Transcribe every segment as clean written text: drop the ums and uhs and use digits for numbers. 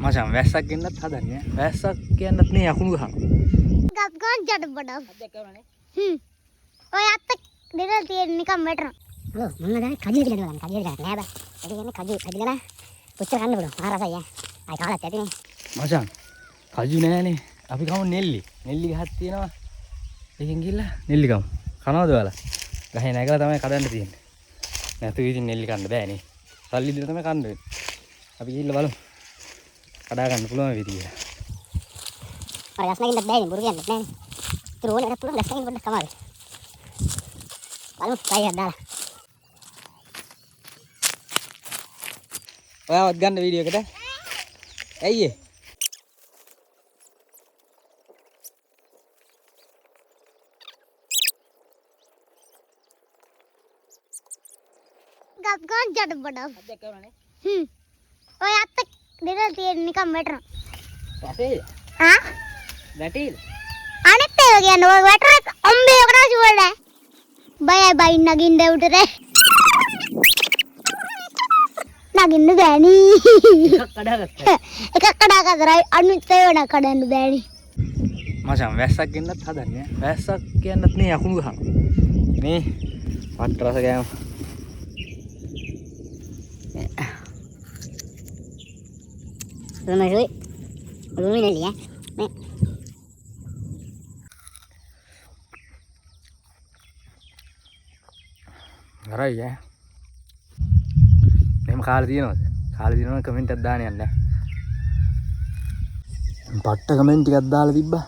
මචං වැස්සක් ගෙන්නත් හදන්නේ. වැස්සක් කියන්නත් නේ යකුණු ගහන. ගස් ගන්න ජඩ බඩ. අද්දක් කරනනේ. ඔය අත්ත දෙක තියෙන නිකන් වැටෙනවා. හලෝ මොන ගානේ කජු කියලා නෑ කජු කියලා නෑ බෑ. ඒක කියන්නේ කජු කජුලා පුච්චර ගන්න පුළුවන්. ආ රසයි ඈ. ආයි කාලත් ඇතිනේ. මචං කජු නෑනේ. අපි කමු නෙල්ලි. නෙල්ලි ගහක් තියෙනවා. එකෙන් ගිහලා නෙල්ලි කමු. කනවද ඔයාලා? ගහේ නැගලා තමයි කඩන්න තියෙන්නේ. නැතු ඉතින් නෙල්ලි කන්න බෑනේ. සල්ලි දීලා තමයි කන්න වෙන්නේ. අපි ගිහලා බලමු. කඩා ගන්න පුළුවන් විදිය. අර ගස් නැගින්නත් බෑනේ බුරු කියන්නත් නෑනේ. ඉතින් ඕනේ වැඩක් පුළුවන් ගස් නැගින්න පොඩ්ඩක් කමාවි. බලමු try එකක් දාලා. ඔයාවත් ගන්න වීඩියෝ එකට. ඇයි ඒ? ගස් ගන්න ජඩ බඩ. අද්දක් කරනනේ. ඔය අත්ත දෙක තියෙන නිකන් වැටෙනවා. වැටේද? ආ? වැටේද? අනිත් ඒවා කියන්නේ ඔය වැටරක් අම්බේ ඔකට ආසුවල. බයයි බයින් නගින්න උඩට. නගින්න බෑනි. එකක් කඩාගත්තා. එකක් කඩාගත්තා අනිත් ඒවා කඩන්න බෑනි. මචං වැස්සක් ගෙන්නත් හදන්නේ. වැස්සක් කියන්නත් නේ යකුණු ගහන. මේ පට් රස ගෑම. Lumayan, lumayan ya. Nih. හරයි ඈ. මෙහෙම කාලේ තියෙනවද? කාලේ තියෙනවනම් කමෙන්ට් එකක් දාන්න යන්න. පට්ට කමෙන්ට් ටිකක් දාලා තිබ්බා.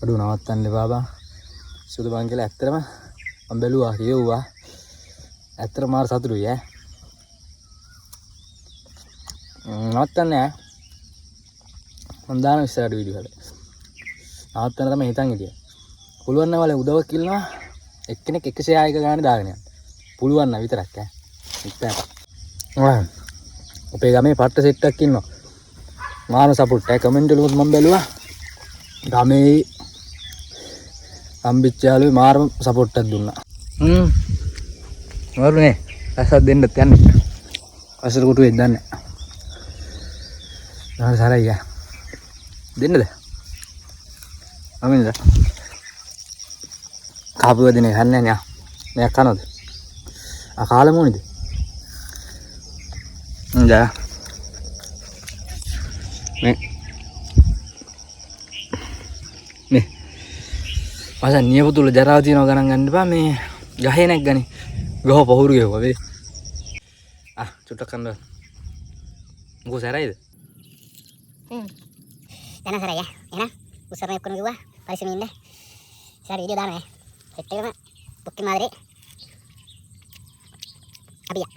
අඩු නවත්තන්න එපා බං. සුදු බං කියලා ඇත්තටම මම බැලුවා කියුවා. ඇත්තටම මාර සතුටුයි ඈ. නවත්තන්නේ ඈ. මම දාන ඉස්සරහට වීඩියෝ වල. නවත්තන්න තමයි හිතන් හිටියේ. පුළුවන් නම් වල උදව්වක් ඉල්ලනවා. එක්කෙනෙක් 100 ආයක ගානේ දාගෙන යන්න. පුළුවන් නම් විතරක් ඈ. ඉතින් අපේ ගමේ පට්ට සෙට් එකක් ඉන්නවා. මාන සපෝට් එක කමෙන්ට් වලුත් මම බැලුවා. ගමේ අම්බිච්චාලුවේ මාරම සපෝට් එකක් දුන්නා. වරුනේ ඇසක් දෙන්නත් යන්නේ. අසල කොටුවේ දන්නේ. නාල සරයි දෙන්නද? අමිනද? කාපුව දෙන්නේ හන්නේ නැහැ. මෙයක් කනවද? ආ කාලේ මොනිද? જા මේ මචං නියපොතුල ජරාව තියනවා ගණන් ගන්න එපා මේ ගහේ නැග්ගනේ ගහ පහුරු ගෙවුවා වේ චුට්ටක් කන්න මොකෝ සැරයිද Enak sara ya, enak. Usarnya ekonomi gua, Paris ini deh. Sari dia dana ya. Setengah, bukti madri. Abi ya.